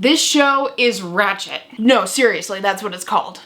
This show is Ratched. No, seriously, that's what it's called.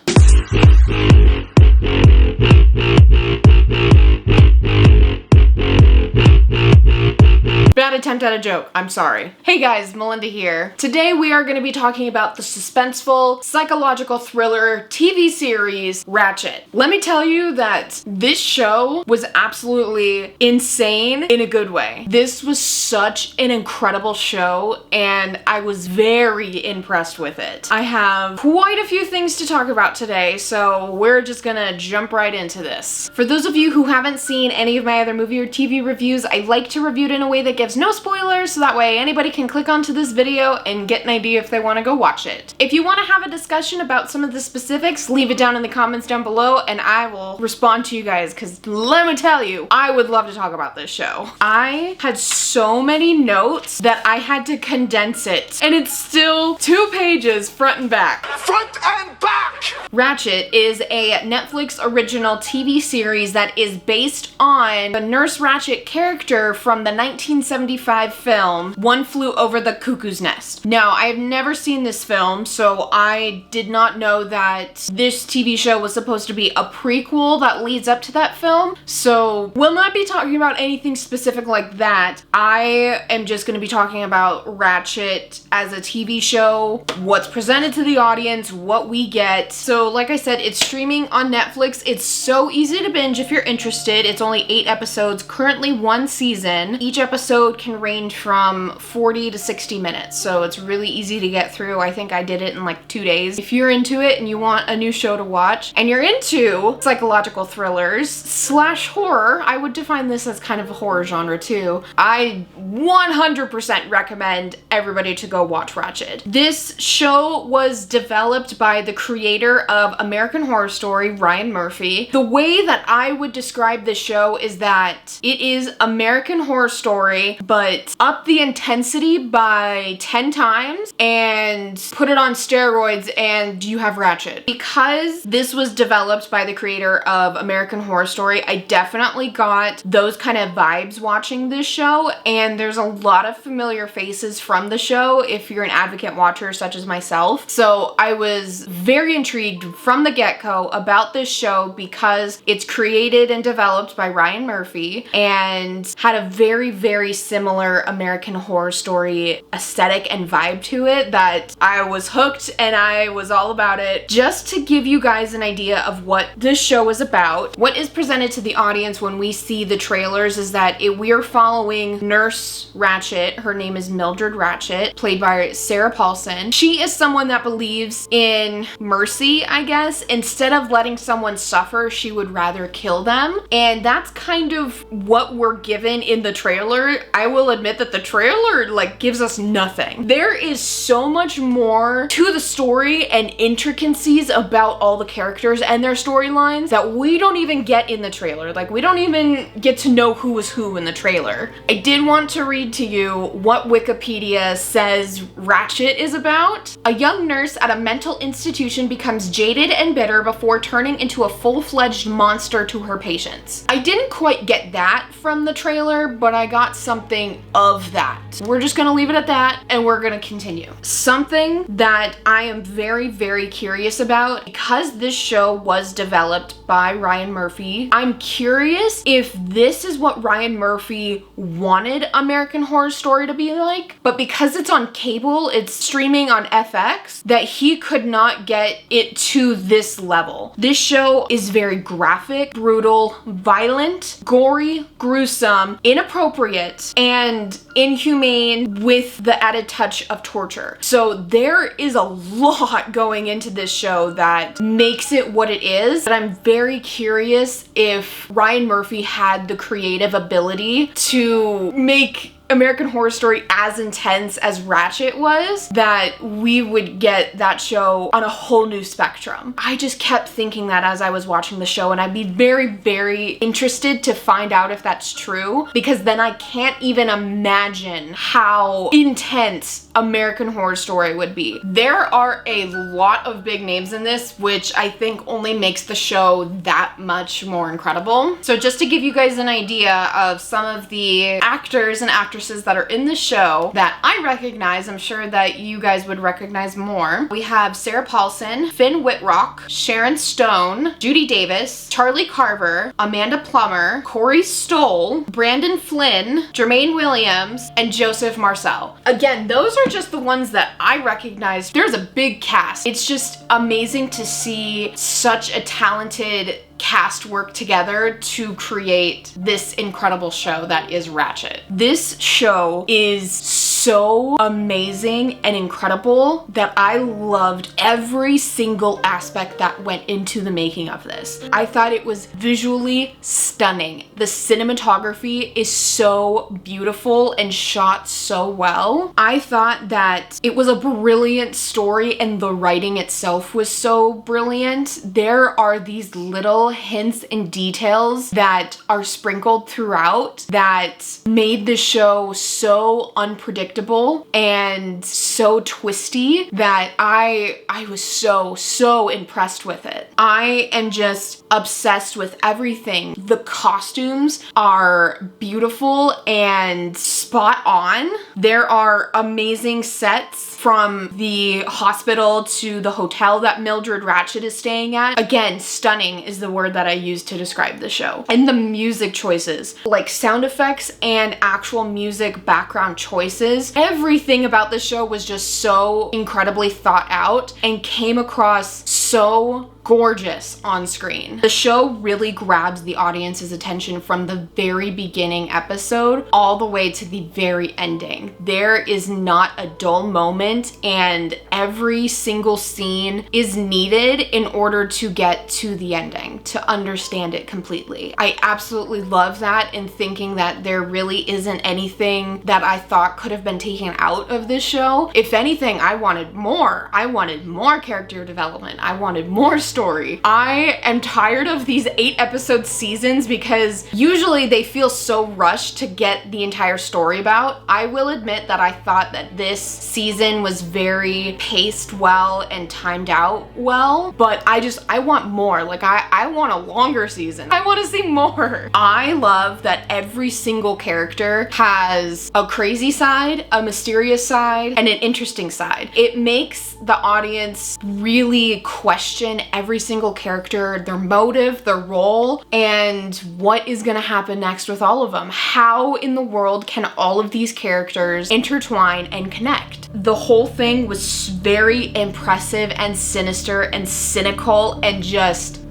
Bad attempt at a joke, I'm sorry. Hey guys, Melinda here. Today we are going to be talking about the suspenseful, psychological thriller TV series, Ratched. Let me tell you that this show was absolutely insane in a good way. This was such an incredible show and I was very impressed with it. I have quite a few things to talk about today, so we're just gonna jump right into this. For those of you who haven't seen any of my other movie or TV reviews, I like to review it in a way that gives no spoilers, so that way anybody can click onto this video and get an idea if they want to go watch it. If you want to have a discussion about some of the specifics, leave it down in the comments down below and I will respond to you guys, because let me tell you, I would love to talk about this show. I had so many notes that I had to condense it, and it's still 2 pages front and back. Front and back! Ratched is a Netflix original TV series that is based on the Nurse Ratched character from the 1975 film One Flew Over the Cuckoo's Nest. Now, I have never seen this film, so I did not know that this TV show was supposed to be a prequel that leads up to that film, so we'll not be talking about anything specific like that. I am just going to be talking about Ratched as a TV show, what's presented to the audience, what we get. So like I said, it's streaming on Netflix. It's so easy to binge if you're interested. It's only 8 episodes, currently 1 season. Each episode can range from 40 to 60 minutes, so it's really easy to get through. I think I did it in like 2 days. If you're into it and you want a new show to watch, and you're into psychological thrillers slash horror, I would define this as kind of a horror genre too, I 100% recommend everybody to go watch Ratched. This show was developed by the creator of American Horror Story, Ryan Murphy. The way that I would describe this show is that it is American Horror Story, but up the intensity by 10 times and put it on steroids and you have Ratched. Because this was developed by the creator of American Horror Story, I definitely got those kind of vibes watching this show, and there's a lot of familiar faces from the show if you're an advocate watcher such as myself. So I was very intrigued from the get-go about this show because it's created and developed by Ryan Murphy and had a very, very similar American Horror Story aesthetic and vibe to it that I was hooked and I was all about it. Just to give you guys an idea of what this show is about, what is presented to the audience when we see the trailers is that we are following Nurse Ratched. Her name is Mildred Ratched, played by Sarah Paulson. She is someone that believes in mercy, I guess. Instead of letting someone suffer, she would rather kill them. And that's kind of what we're given in the trailer. I will admit that the trailer gives us nothing. There is so much more to the story and intricacies about all the characters and their storylines that we don't even get in the trailer. We don't even get to know who is who in the trailer. I did want to read to you what Wikipedia says Ratched is about. A young nurse at a mental institution becomes jaded and bitter before turning into a full-fledged monster to her patients. I didn't quite get that from the trailer, but I got something of that. We're just gonna leave it at that and we're gonna continue. Something that I am very, very curious about, because this show was developed by Ryan Murphy, I'm curious if this is what Ryan Murphy wanted American Horror Story to be like, but because it's on cable, it's streaming on FX, that he could not get it to this level. This show is very graphic, brutal, violent, gory, gruesome, inappropriate, and inhumane with the added touch of torture. So there is a lot going into this show that makes it what it is, but I'm very curious if Ryan Murphy had the creative ability to make American Horror Story as intense as Ratched was, that we would get that show on a whole new spectrum. I just kept thinking that as I was watching the show, and I'd be very, very interested to find out if that's true, because then I can't even imagine how intense American Horror Story would be. There are a lot of big names in this, which I think only makes the show that much more incredible. So just to give you guys an idea of some of the actors and actresses that are in the show that I recognize, I'm sure that you guys would recognize more. We have Sarah Paulson, Finn Wittrock, Sharon Stone, Judy Davis, Charlie Carver, Amanda Plummer, Corey Stoll, Brandon Flynn, Jermaine Williams, and Joseph Marcel. Again, those are just the ones that I recognize. There's a big cast. It's just amazing to see such a talented cast work together to create this incredible show that is Ratched. This show is so amazing and incredible that I loved every single aspect that went into the making of this. I thought it was visually stunning. The cinematography is so beautiful and shot so well. I thought that it was a brilliant story and the writing itself was so brilliant. There are these little hints and details that are sprinkled throughout that made the show so unpredictable and so twisty that I was so impressed with it. I am just obsessed with everything. The costumes are beautiful and spot on. There are amazing sets from the hospital to the hotel that Mildred Ratched is staying at. Again, stunning is the word that I use to describe the show. And the music choices, like sound effects and actual music background choices, everything about the show was just so incredibly thought out and came across so gorgeous on screen. The show really grabs the audience's attention from the very beginning episode all the way to the very ending. There is not a dull moment and every single scene is needed in order to get to the ending, to understand it completely. I absolutely love that, and thinking that there really isn't anything that I thought could have been taken out of this show. If anything, I wanted more. I wanted more character development. I wanted more story. I am tired of these 8-episode seasons because usually they feel so rushed to get the entire story about. I will admit that I thought that this season was very paced well and timed out well, but I want more. Like I want a longer season. I want to see more. I love that every single character has a crazy side, a mysterious side, and an interesting side. It makes the audience really question every single character, their motive, their role, and what is gonna happen next with all of them. How in the world can all of these characters intertwine and connect? The whole thing was very impressive and sinister and cynical and just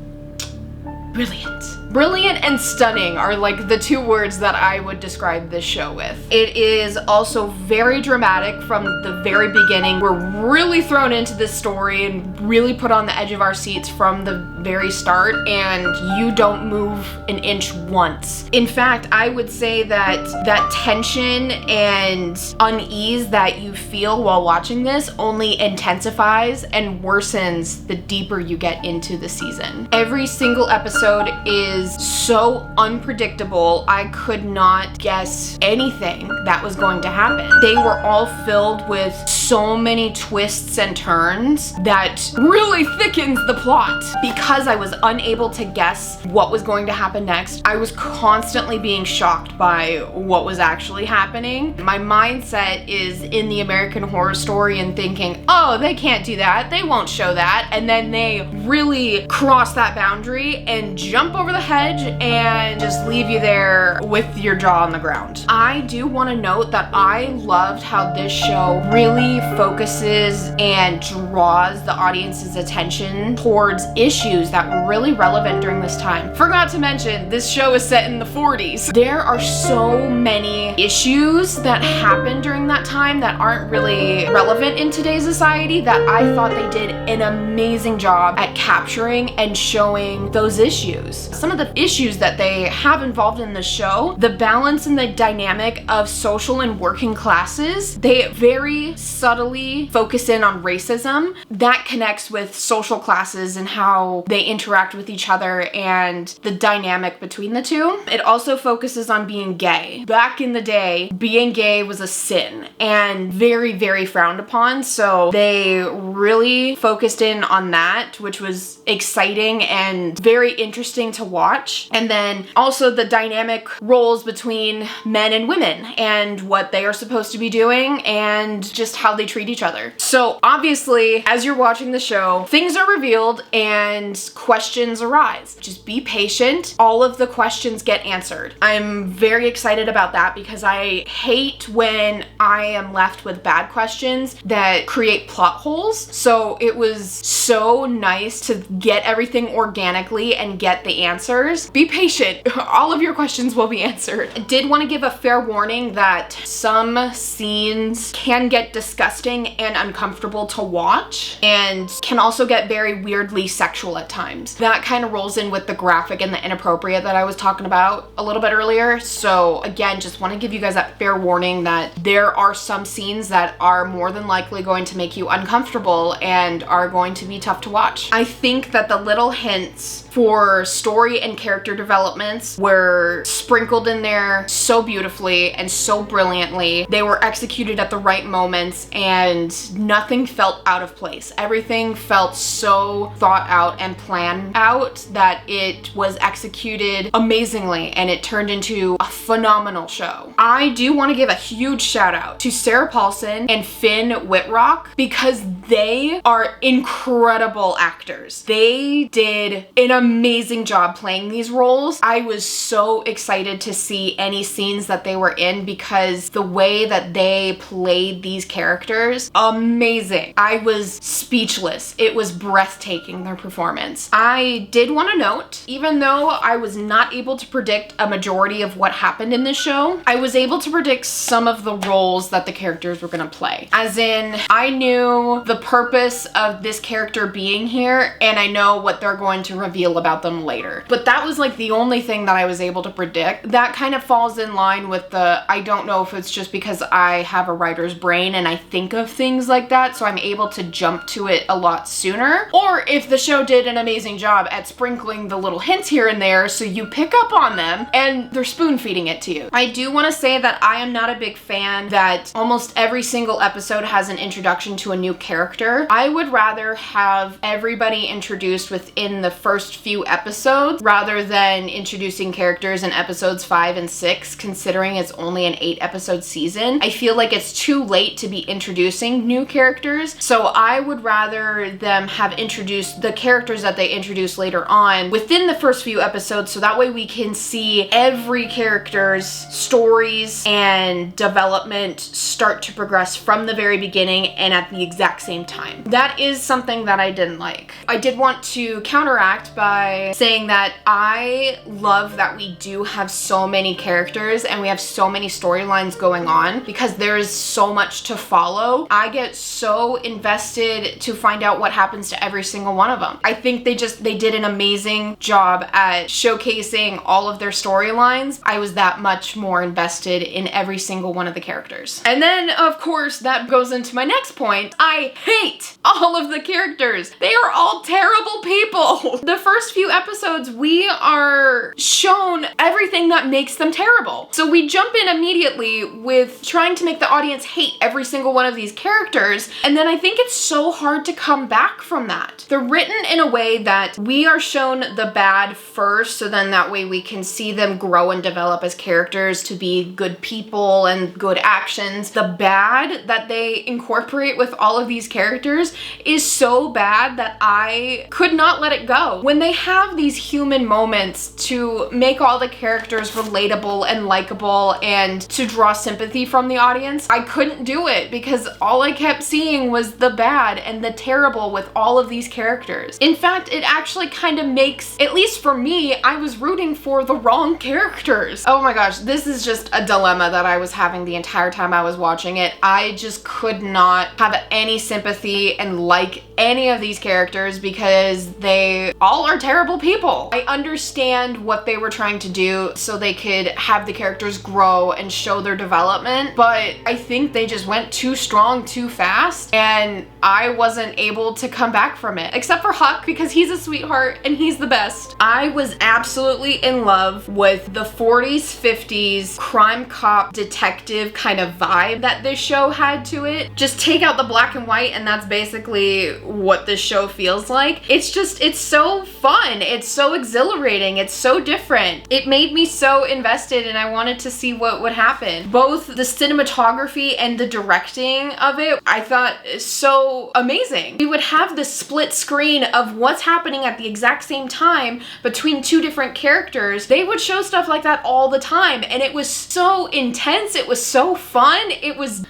brilliant. Brilliant and stunning are like the two words that I would describe this show with. It is also very dramatic from the very beginning. We're really thrown into this story and really put on the edge of our seats from the very start, and you don't move an inch once. In fact, I would say that that tension and unease that you feel while watching this only intensifies and worsens the deeper you get into the season. Every single episode is so unpredictable. I could not guess anything that was going to happen. They were all filled with so many twists and turns that really thickens the plot. Because I was unable to guess what was going to happen next, I was constantly being shocked by what was actually happening. My mindset is in the American Horror Story and thinking, oh, they can't do that, they won't show that, and then they really cross that boundary and jump over the hedge and just leave you there with your jaw on the ground. I do want to note that I loved how this show really focuses and draws the audience's attention towards issues that were really relevant during this time. Forgot to mention, this show is set in the 40s. There are so many issues that happened during that time that aren't really relevant in today's society that I thought they did an amazing job at capturing and showing those issues. Some of of the issues that they have involved in the show, the balance and the dynamic of social and working classes. They very subtly focus in on racism that connects with social classes and how they interact with each other and the dynamic between the two. It also focuses on being gay. Back in the day, being gay was a sin and very, very frowned upon, so they really focused in on that, which was exciting and very interesting to watch. And then also the dynamic roles between men and women and what they are supposed to be doing and just how they treat each other. So obviously, as you're watching the show, things are revealed and questions arise. Just be patient. All of the questions get answered. I'm very excited about that because I hate when I am left with bad questions that create plot holes. So it was so nice to get everything organically and get the answers. Be patient. All of your questions will be answered. I did want to give a fair warning that some scenes can get disgusting and uncomfortable to watch and can also get very weirdly sexual at times. That kind of rolls in with the graphic and the inappropriate that I was talking about a little bit earlier. So again, just want to give you guys that fair warning that there are some scenes that are more than likely going to make you uncomfortable and are going to be tough to watch. I think that the little hints for story and character developments were sprinkled in there so beautifully and so brilliantly. They were executed at the right moments and nothing felt out of place. Everything felt so thought out and planned out that it was executed amazingly and it turned into a phenomenal show. I do want to give a huge shout out to Sarah Paulson and Finn Wittrock because they are incredible actors. They did an amazing job playing these roles. I was so excited to see any scenes that they were in because the way that they played these characters, amazing. I was speechless. It was breathtaking, their performance. I did want to note, even though I was not able to predict a majority of what happened in this show, I was able to predict some of the roles that the characters were going to play. As in, I knew the purpose of this character being here and I know what they're going to reveal about them later. But that was like the only thing that I was able to predict. That kind of falls in line with the, I don't know if it's just because I have a writer's brain and I think of things like that, so I'm able to jump to it a lot sooner, or if the show did an amazing job at sprinkling the little hints here and there so you pick up on them and they're spoon feeding it to you. I do want to say that I am not a big fan that almost every single episode has an introduction to a new character. I would rather have everybody introduced within the first few episodes rather than introducing characters in episodes 5 and 6, considering it's only an 8-episode season. I feel like it's too late to be introducing new characters, so I would rather them have introduced the characters that they introduce later on within the first few episodes, so that way we can see every character's stories and development start to progress from the very beginning and at the exact same time. That is something that I didn't like. I did want to counteract by saying that I love that we do have so many characters and we have so many storylines going on because there's so much to follow. I get so invested to find out what happens to every single one of them. I think they did an amazing job at showcasing all of their storylines. I was that much more invested in every single one of the characters. And then, of course, that goes into my next point. I hate all of the characters. They are all terrible people. The first few episodes, we are shown everything that makes them terrible. So we jump in immediately with trying to make the audience hate every single one of these characters, and then I think it's so hard to come back from that. They're written in a way that we are shown the bad first, so then that way we can see them grow and develop as characters to be good people and good actions. The bad that they incorporate with all of these characters is so bad that I could not let it go. When they have these human moments to make all the characters relatable and likable and to draw sympathy from the audience, I couldn't do it because all I kept seeing was the bad and the terrible with all of these characters. In fact, it actually kind of makes, at least for me, I was rooting for the wrong characters. Oh my gosh, this is just a dilemma that I was having the entire time I was watching it. I just could not have any sympathy and like any of these characters because they all are terrible people. I understand what they were trying to do so they could have the characters grow and show their development, but I think they just went too strong too fast and I wasn't able to come back from it. Except for Huck, because he's a sweetheart and he's the best. I was absolutely in love with the 40s, 50s crime cop detective kind of vibe that this show had to it. Just take out the black and white and that's basically what this show feels like. It's so fun. It's so exhilarating. It's so different. It made me so invested and I wanted to see what would happen. Both the cinematography and the directing of it, I thought so amazing. We would have this split screen of what's happening at the exact same time between two different characters. They would show stuff like that all the time and it was so intense. It was so fun. It was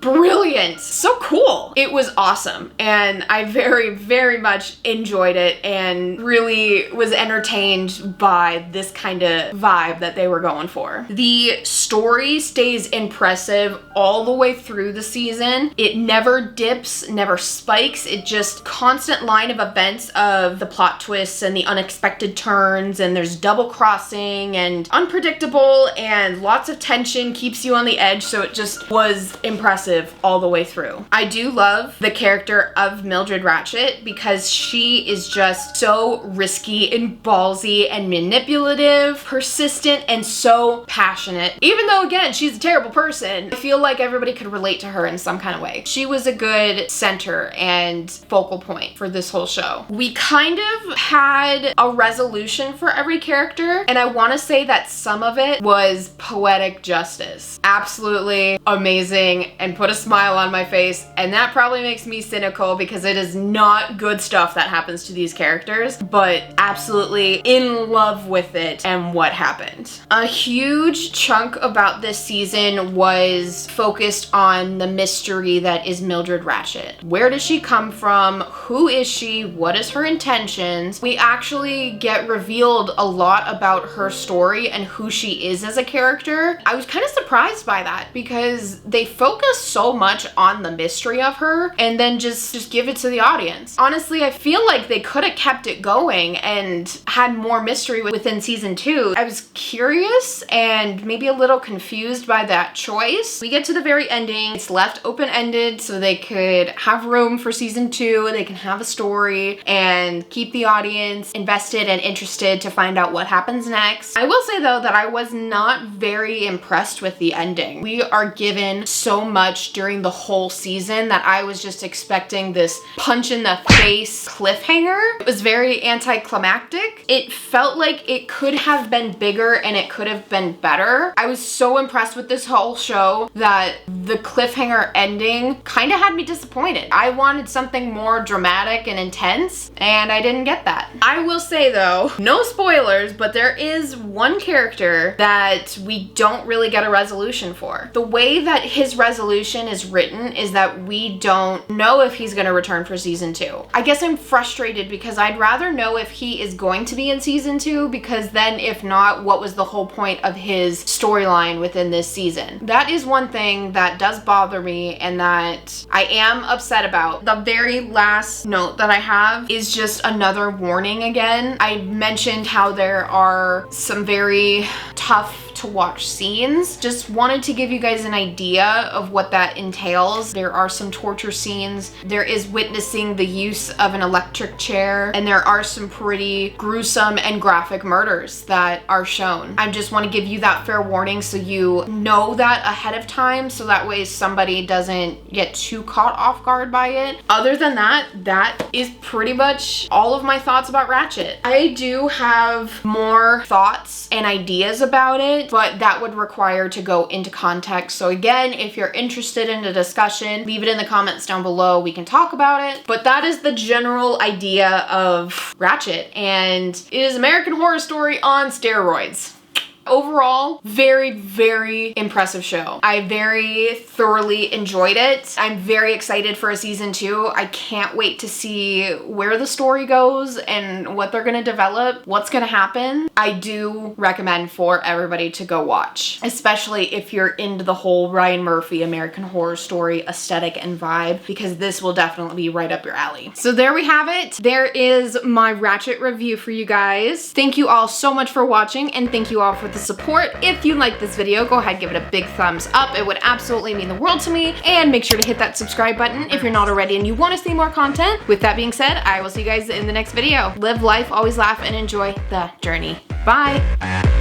brilliant. So cool. It was awesome and I very, very much enjoyed it and really was entertained by this kind of vibe that they were going for. The story stays impressive all the way through the season. It never dips, never spikes. It just constant line of events of the plot twists and the unexpected turns, and there's double crossing and unpredictable and lots of tension, keeps you on the edge, so it just was impressive all the way through. I do love the character of Mildred Ratched because she is just so risky and ballsy and manipulative, persistent, and so passionate. Even though, again, she's a terrible person, I feel like everybody could relate to her in some kind of way. She was a good center and focal point for this whole show. We kind of had a resolution for every character, and I want to say that some of it was poetic justice. Absolutely amazing and put a smile on my face, and that probably makes me cynical because it is not good stuff that happens to these characters, but absolutely in love with it and what happened. A huge chunk about this season was focused on the mystery that is Mildred Ratched. Where does she come from? Who is she? What is her intentions? We actually get revealed a lot about her story and who she is as a character. I was kind of surprised by that because they focus so much on the mystery of her and then just give it to the audience. Honestly, I feel like they could have kept it going and had more mystery within season 2. I was curious and maybe a little confused by that choice. We get to the very ending. It's left open-ended so they could have room for season 2. They can have a story and keep the audience invested and interested to find out what happens next. I will say though that I was not very impressed with the ending. We are given so much during the whole season that I was just expecting this punch in the face cliffhanger. It was very anticlimactic. It felt like it could have been bigger and it could have been better. I was so impressed with this whole show that the cliffhanger ending kind of had me disappointed. I wanted something more dramatic and intense and I didn't get that. I will say though, no spoilers, but there is one character that we don't really get a resolution for. The way that his resolution is written is that we don't know if he's going to return for season 2. I guess I'm frustrated because I'd rather know if he is going to be in season 2, because then if not, what was the whole point of his storyline within this season? That is one thing that does bother me and that I am upset about. The very last note that I have is just another warning again. I mentioned how there are some very tough to watch scenes. Just wanted to give you guys an idea of what that entails. There are some torture scenes. There is witnessing the use of an electric chair, and there are some pretty gruesome and graphic murders that are shown. I just want to give you that fair warning so you know that ahead of time, so that way somebody doesn't get too caught off guard by it. Other than that, that is pretty much all of my thoughts about Ratched. I do have more thoughts and ideas about it, but that would require to go into context. So again, if you're interested in a discussion, leave it in the comments down below. We can talk about it. But that is the general idea of Ratched, and it is American Horror Story on steroids. Overall, very, very impressive show. I very thoroughly enjoyed it. I'm very excited for a season 2. I can't wait to see where the story goes and what they're gonna develop, what's gonna happen. I do recommend for everybody to go watch, especially if you're into the whole Ryan Murphy American Horror Story aesthetic and vibe, because this will definitely be right up your alley. So there we have it. There is my Ratched review for you guys. Thank you all so much for watching, and thank you all for the support. If you like this video, go ahead, give it a big thumbs up. It would absolutely mean the world to me. And make sure to hit that subscribe button if you're not already and you want to see more content. With that being said, I will see you guys in the next video. Live life, always laugh, and enjoy the journey. Bye.